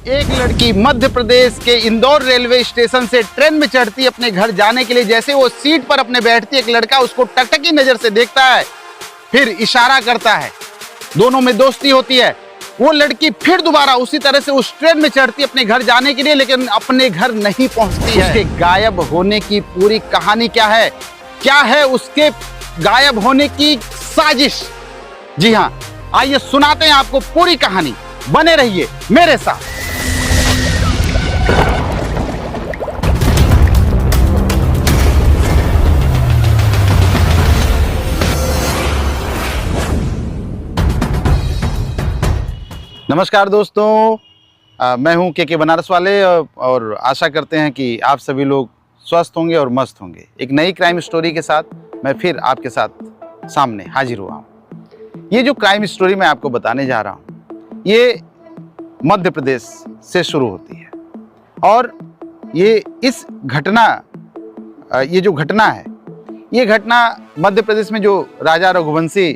एक लड़की मध्य प्रदेश के इंदौर रेलवे स्टेशन से ट्रेन में चढ़ती है अपने घर जाने के लिए। जैसे वो सीट पर अपने बैठती, एक लड़का उसको टकटकी नजर से देखता है, फिर इशारा करता है, दोनों में दोस्ती होती है। वो लड़की फिर दोबारा उसी तरह से उस ट्रेन में चढ़ती अपने घर जाने के लिए, लेकिन अपने घर नहीं पहुंचती है। उसके गायब होने की पूरी कहानी क्या है? क्या है उसके गायब होने की साजिश? जी हाँ, आइए सुनाते हैं आपको पूरी कहानी। बने रहिए मेरे साथ। नमस्कार दोस्तों, मैं हूं के बनारस वाले और आशा करते हैं कि आप सभी लोग स्वस्थ होंगे और मस्त होंगे। एक नई क्राइम स्टोरी के साथ मैं फिर आपके साथ सामने हाजिर हुआ हूं। ये जो क्राइम स्टोरी मैं आपको बताने जा रहा हूं, ये मध्य प्रदेश से शुरू होती है और ये जो घटना है, ये घटना मध्य प्रदेश में जो राजा रघुवंशी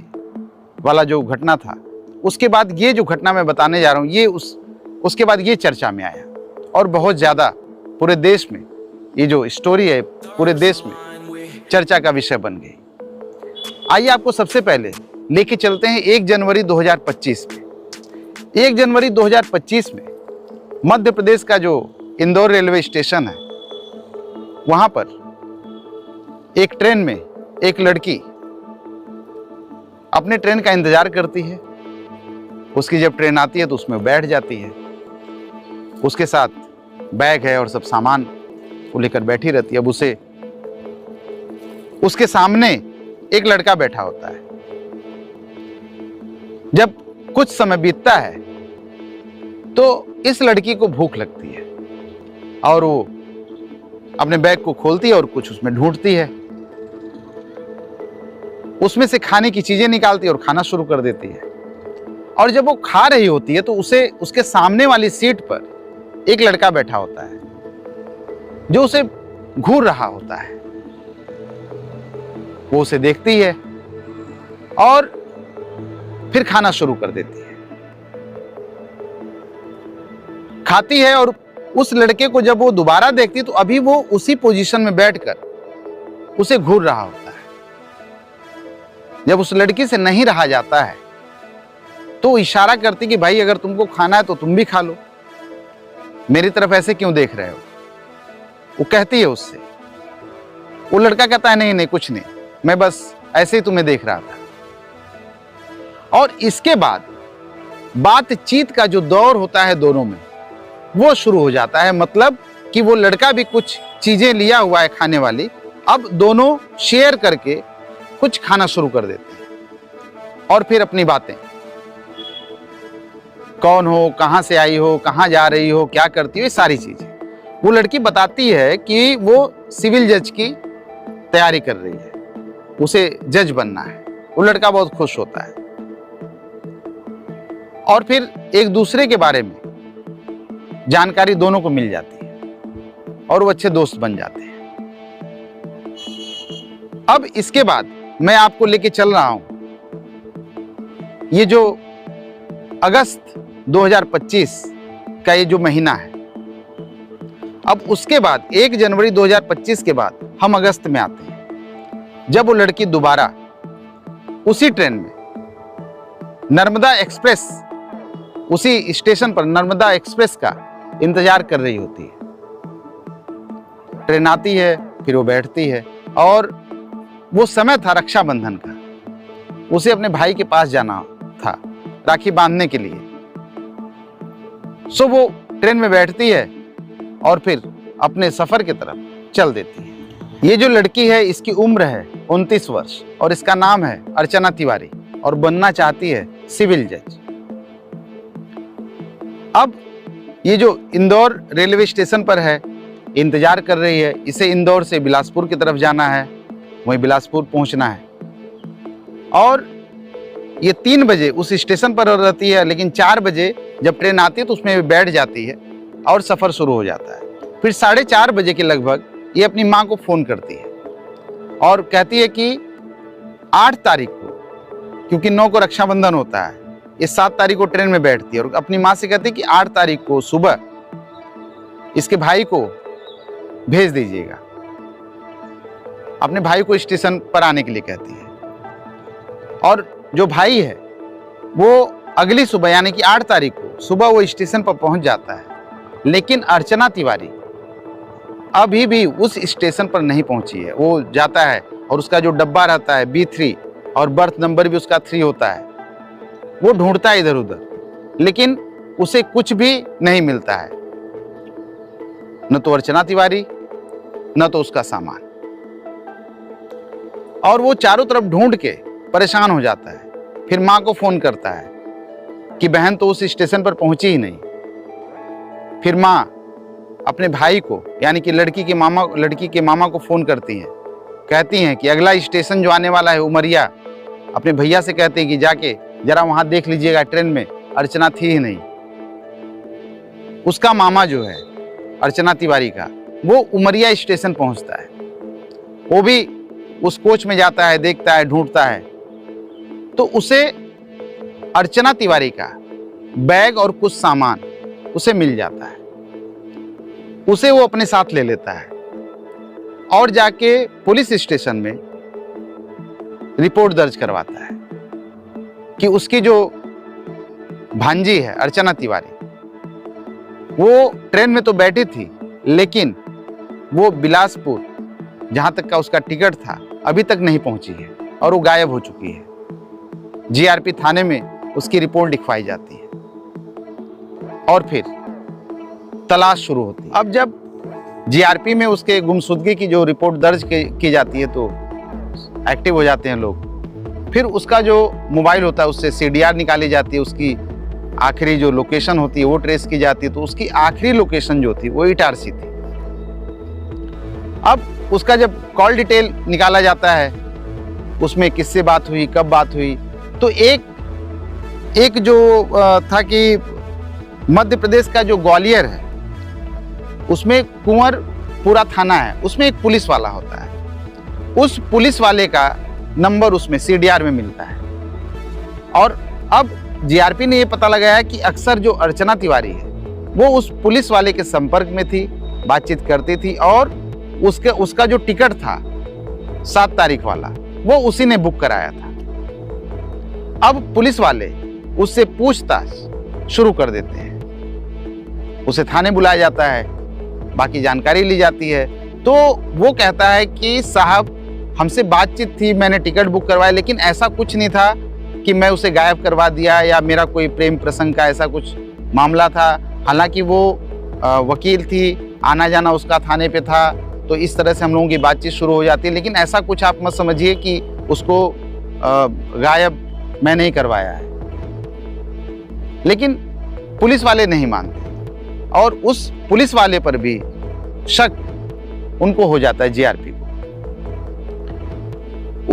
वाला जो घटना था, उसके बाद ये जो घटना मैं बताने जा रहा हूँ, ये उसके बाद ये चर्चा में आया और बहुत ज़्यादा पूरे देश में ये जो स्टोरी है पूरे देश में चर्चा का विषय बन गई। आइए आपको सबसे पहले लेके चलते हैं 1 जनवरी 2025 में। 1 जनवरी 2025 में मध्य प्रदेश का जो इंदौर रेलवे स्टेशन है, वहाँ पर एक ट्रेन में एक लड़की अपने ट्रेन का इंतजार करती है। उसकी जब ट्रेन आती है तो उसमें बैठ जाती है। उसके साथ बैग है और सब सामान वो लेकर बैठी रहती है। अब उसके सामने एक लड़का बैठा होता है। जब कुछ समय बीतता है तो इस लड़की को भूख लगती है और वो अपने बैग को खोलती है और कुछ उसमें ढूंढती है। उसमें से खाने की चीजें निकालती है और खाना शुरू कर देती है। और जब वो खा रही होती है तो उसके सामने वाली सीट पर एक लड़का बैठा होता है जो उसे घूर रहा होता है। वो उसे देखती है और फिर खाना शुरू कर देती है। खाती है और उस लड़के को जब वो दोबारा देखती है तो अभी वो उसी पोजीशन में बैठकर उसे घूर रहा होता है। जब उस लड़की से नहीं रहा जाता है तो इशारा करती कि भाई अगर तुमको खाना है तो तुम भी खा लो, मेरी तरफ ऐसे क्यों देख रहे हो? वो कहती है उससे। वो लड़का कहता है नहीं नहीं कुछ नहीं, मैं बस ऐसे ही तुम्हें देख रहा था। और इसके बाद बातचीत का जो दौर होता है दोनों में, वो शुरू हो जाता है। मतलब कि वो लड़का भी कुछ चीजें लिया हुआ है खाने वाली, अब दोनों शेयर करके कुछ खाना शुरू कर देते हैं और फिर अपनी बातें, कौन हो, कहां से आई हो, कहां जा रही हो, क्या करती हो, ये सारी चीजें वो लड़की बताती है कि वो सिविल जज की तैयारी कर रही है, उसे जज बनना है। वो लड़का बहुत खुश होता है और फिर एक दूसरे के बारे में जानकारी दोनों को मिल जाती है और वो अच्छे दोस्त बन जाते हैं। अब इसके बाद मैं आपको लेके चल रहा हूं, ये जो अगस्त 2025 का ये जो महीना है। अब उसके बाद 1 जनवरी 2025 के बाद हम अगस्त में आते हैं, जब वो लड़की दोबारा उसी ट्रेन में नर्मदा एक्सप्रेस, उसी स्टेशन पर नर्मदा एक्सप्रेस का इंतजार कर रही होती है। ट्रेन आती है, फिर वो बैठती है और वो समय था रक्षाबंधन का। उसे अपने भाई के पास जाना था राखी बांधने के लिए। सो वो ट्रेन में बैठती है और फिर अपने सफर की तरफ चल देती है। ये जो लड़की है, इसकी उम्र है 29 वर्ष और इसका नाम है अर्चना तिवारी और बनना चाहती है सिविल जज। अब ये जो इंदौर रेलवे स्टेशन पर है, इंतजार कर रही है। इसे इंदौर से बिलासपुर की तरफ जाना है, वहीं बिलासपुर पहुंचना है और ये 3 बजे उस स्टेशन पर रहती है, लेकिन 4 बजे जब ट्रेन आती है तो उसमें बैठ जाती है और सफ़र शुरू हो जाता है। फिर 4:30 बजे के लगभग ये अपनी माँ को फ़ोन करती है और कहती है कि 8 तारीख को, क्योंकि 9 को रक्षाबंधन होता है, ये 7 तारीख को ट्रेन में बैठती है और अपनी माँ से कहती है कि 8 तारीख को सुबह इसके भाई को भेज दीजिएगा। अपने भाई को स्टेशन पर आने के लिए कहती है और जो भाई है वो अगली सुबह यानी कि 8 तारीख को सुबह वो स्टेशन पर पहुंच जाता है, लेकिन अर्चना तिवारी अभी भी उस स्टेशन पर नहीं पहुंची है। वो जाता है और उसका जो डब्बा रहता है B3 और बर्थ नंबर भी उसका 3 होता है, वो ढूंढता है इधर उधर, लेकिन उसे कुछ भी नहीं मिलता है, न तो अर्चना तिवारी न तो उसका सामान। और वो चारों तरफ ढूंढ के परेशान हो जाता है। फिर माँ को फोन करता है कि बहन तो उस स्टेशन पर पहुंची ही नहीं। फिर माँ अपने भाई को यानी कि लड़की के मामा को फोन करती हैं, कहती हैं कि अगला स्टेशन जो आने वाला है उमरिया, अपने भैया से कहते हैं कि जाके जरा वहां देख लीजिएगा, ट्रेन में अर्चना थी ही नहीं। उसका मामा जो है अर्चना तिवारी का, वो उमरिया स्टेशन पहुंचता है। वो भी उस कोच में जाता है, देखता है, ढूंढता है, तो उसे अर्चना तिवारी का बैग और कुछ सामान उसे मिल जाता है। उसे वो अपने साथ ले लेता है और जाके पुलिस स्टेशन में रिपोर्ट दर्ज करवाता है कि उसकी जो भांजी है अर्चना तिवारी, वो ट्रेन में तो बैठी थी, लेकिन वो बिलासपुर जहां तक का उसका टिकट था अभी तक नहीं पहुंची है और वो गायब हो चुकी है। जीआरपी थाने में उसकी रिपोर्ट लिखवाई जाती है और फिर तलाश शुरू होती है। अब जब जीआरपी में उसके गुमशुदगी की जो रिपोर्ट दर्ज की जाती है तो एक्टिव हो जाते हैं लोग। फिर उसका जो मोबाइल होता है उससे सीडीआर निकाली जाती है, उसकी आखिरी जो लोकेशन होती है वो ट्रेस की जाती है। तो उसकी आखिरी लोकेशन जो थी वो इटारसी थी। अब उसका जब कॉल डिटेल निकाला जाता है, उसमें किससे बात हुई, कब बात हुई, तो एक जो था कि मध्य प्रदेश का जो ग्वालियर है उसमें कुंवरपुरा थाना है, उसमें एक पुलिस वाला होता है। उस पुलिस वाले का नंबर उसमें सीडीआर में मिलता है और अब जीआरपी ने ये पता लगाया कि अक्सर जो अर्चना तिवारी है वो उस पुलिस वाले के संपर्क में थी, बातचीत करती थी और उसका जो टिकट था 7 तारीख वाला वो उसी ने बुक कराया था। अब पुलिस वाले उससे पूछताछ शुरू कर देते हैं। उसे थाने बुलाया जाता है, बाकी जानकारी ली जाती है। तो वो कहता है कि साहब हमसे बातचीत थी, मैंने टिकट बुक करवाया, लेकिन ऐसा कुछ नहीं था कि मैं उसे गायब करवा दिया या मेरा कोई प्रेम प्रसंग का ऐसा कुछ मामला था। हालांकि वो वकील थी, आना जाना उसका थाने पे था, तो इस तरह से हम लोगों की बातचीत शुरू हो जाती है। लेकिन ऐसा कुछ आप मत समझिए कि उसको गायब मैं नहीं करवाया है। लेकिन पुलिस वाले नहीं मानते और उस पुलिस वाले पर भी शक उनको हो जाता है, जीआरपी को।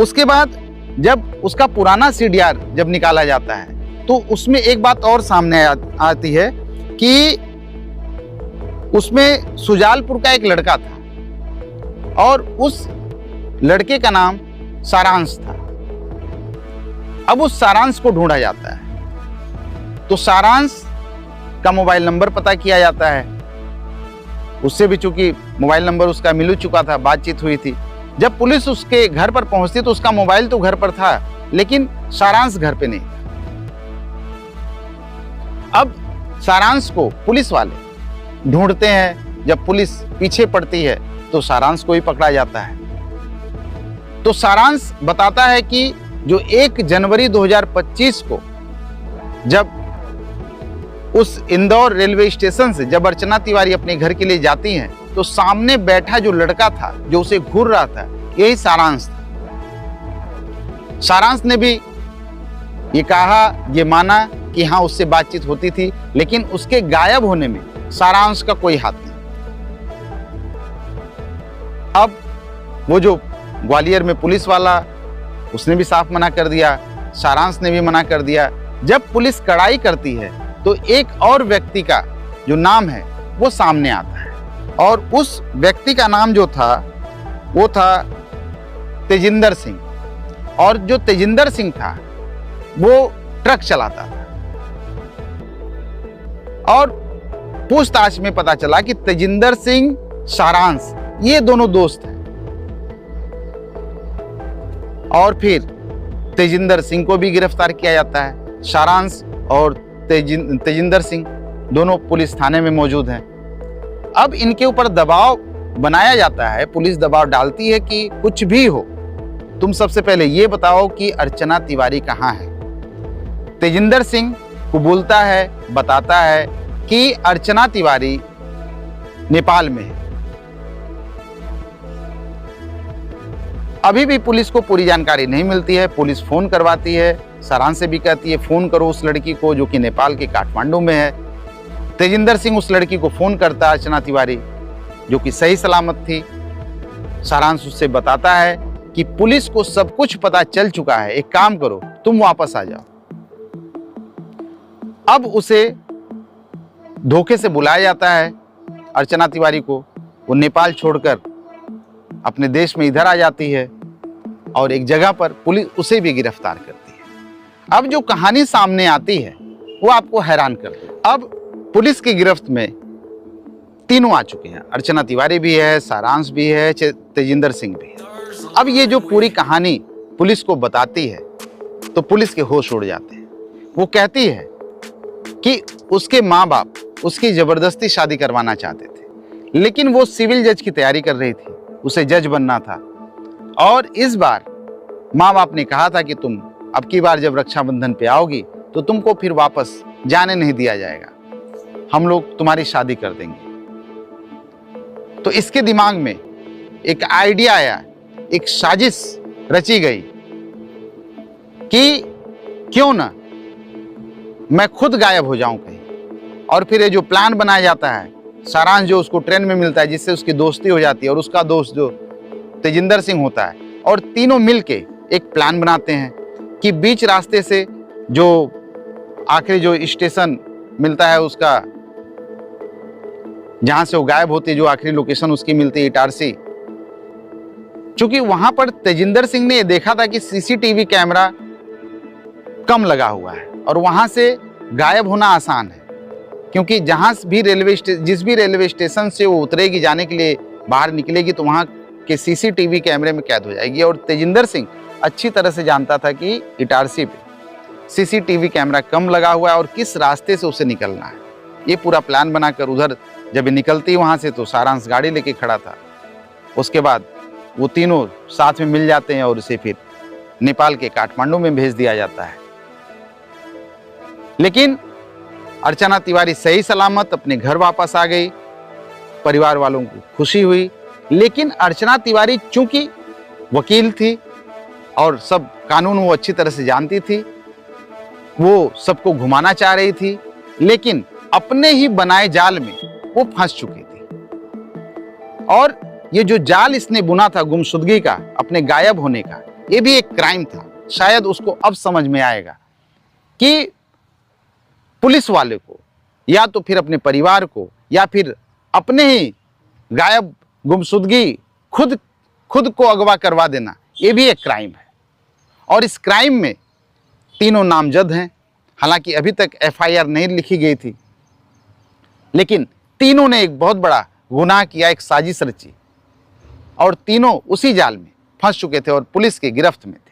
उसके बाद जब उसका पुराना सीडीआर जब निकाला जाता है तो उसमें एक बात और सामने आती है कि उसमें सुजालपुर का एक लड़का था और उस लड़के का नाम सारांश था। अब उस सारांश को ढूंढा जाता है तो सारांश का मोबाइल नंबर पता किया जाता है। उससे भी चूंकि मोबाइल नंबर उसका मिल चुका था, बातचीत हुई थी। जब पुलिस उसके घर पर पहुंचती तो उसका मोबाइल तो घर पर था, लेकिन सारांश घर पे नहीं था। अब सारांश को पुलिस वाले ढूंढते हैं। जब पुलिस पीछे पड़ती है तो सारांश को ही पकड़ा जाता है। तो सारांश बताता है कि जो 1 जनवरी 2025 को जब उस इंदौर रेलवे स्टेशन से जब अर्चना तिवारी अपने घर के लिए जाती हैं तो सामने बैठा जो लड़का था जो उसे घूर रहा था, यही सारांश था। सारांश ने भी ये कहा, ये माना कि हाँ उससे बातचीत होती थी, लेकिन उसके गायब होने में सारांश का कोई हाथ नहीं। अब वो जो ग्वालियर में पुलिस वाला, उसने भी साफ मना कर दिया, सारांश ने भी मना कर दिया। जब पुलिस कड़ाई करती है तो एक और व्यक्ति का जो नाम है वो सामने आता है और उस व्यक्ति का नाम जो था वो था तेजिंदर सिंह। और जो तेजिंदर सिंह था वो ट्रक चलाता था और पूछताछ में पता चला कि तेजिंदर सिंह, सारांश, ये दोनों दोस्त हैं। और फिर तेजिंदर सिंह को भी गिरफ्तार किया जाता है। सारांश और तेजिंदर सिंह दोनों पुलिस थाने में मौजूद हैं। अब इनके ऊपर दबाव बनाया जाता है, पुलिस दबाव डालती है कि कुछ भी हो, तुम सबसे पहले ये बताओ कि अर्चना तिवारी कहाँ है। तेजिंदर सिंह कबूलता है, बताता है कि अर्चना तिवारी नेपाल में है। अभी भी पुलिस को पूरी जानकारी नहीं मिलती है। पुलिस फोन करवाती है, सारांश से भी कहती है फोन करो उस लड़की को जो कि नेपाल के काठमांडू में है। तेजिंदर सिंह उस लड़की को फोन करता है, अर्चना तिवारी, जो कि सही सलामत थी। सारांश उससे बताता है कि पुलिस को सब कुछ पता चल चुका है, एक काम करो तुम वापस आ जाओ। अब उसे धोखे से बुलाया जाता है अर्चना तिवारी को। वो नेपाल छोड़कर अपने देश में इधर आ जाती है और एक जगह पर पुलिस उसे भी गिरफ्तार करती है। अब जो कहानी सामने आती है वो आपको हैरान कर दे। अब पुलिस की गिरफ्त में तीनों आ चुके हैं, अर्चना तिवारी भी है, सारांश भी है, तेजिंदर सिंह भी है। अब ये जो पूरी कहानी पुलिस को बताती है तो पुलिस के होश उड़ जाते हैं। वो कहती है कि उसके माँ बाप उसकी जबरदस्ती शादी करवाना चाहते थे, लेकिन वो सिविल जज की तैयारी कर रही थी, उसे जज बनना था। और इस बार माँ बाप ने कहा था कि तुम अब की बार जब रक्षाबंधन पे आओगी तो तुमको फिर वापस जाने नहीं दिया जाएगा, हम लोग तुम्हारी शादी कर देंगे। तो इसके दिमाग में एक आइडिया आया, एक साजिश रची गई कि क्यों ना मैं खुद गायब हो जाऊं कहीं। और फिर ये जो प्लान बनाया जाता है, सारांश जो उसको ट्रेन में मिलता है जिससे उसकी दोस्ती हो जाती है, और उसका दोस्त जो तेजिंदर सिंह होता है, और तीनों मिलके एक प्लान बनाते हैं कि बीच रास्ते से जो आखिरी जो स्टेशन मिलता है उसका, जहां से वो गायब होती है, जो आखिरी लोकेशन उसकी मिलती है इटारसी, चूंकि वहां पर तेजिंदर सिंह ने देखा था कि सीसीटीवी कैमरा कम लगा हुआ है और वहां से गायब होना आसान है, क्योंकि जहां भी जिस भी रेलवे स्टेशन से वो उतरेगी, जाने के लिए बाहर निकलेगी, तो वहां के सीसीटीवी कैमरे में कैद हो जाएगी। और तेजिंदर सिंह अच्छी तरह से जानता था कि इटारसी पे सीसीटीवी कैमरा कम लगा हुआ है और किस रास्ते से उसे निकलना है। ये पूरा प्लान बनाकर उधर जब निकलती वहां से तो सारांश गाड़ी लेके खड़ा था। उसके बाद वो तीनों साथ में मिल जाते हैं और उसे फिर नेपाल के काठमांडू में भेज दिया जाता है। लेकिन अर्चना तिवारी सही सलामत अपने घर वापस आ गई, परिवार वालों को खुशी हुई। लेकिन अर्चना तिवारी चूंकि वकील थी और सब कानून वो अच्छी तरह से जानती थी, वो सबको घुमाना चाह रही थी, लेकिन अपने ही बनाए जाल में वो फंस चुकी थी। और ये जो जाल इसने बुना था गुमशुदगी का, अपने गायब होने का, ये भी एक क्राइम था। शायद उसको अब समझ में आएगा कि पुलिस वाले को या तो फिर अपने परिवार को या फिर अपने ही गायब गुमशुदगी खुद को अगवा करवा देना, ये भी एक क्राइम है। और इस क्राइम में तीनों नामजद हैं। हालांकि अभी तक एफआईआर नहीं लिखी गई थी, लेकिन तीनों ने एक बहुत बड़ा गुनाह किया, एक साजिश रची, और तीनों उसी जाल में फंस चुके थे और पुलिस की गिरफ्त में थे।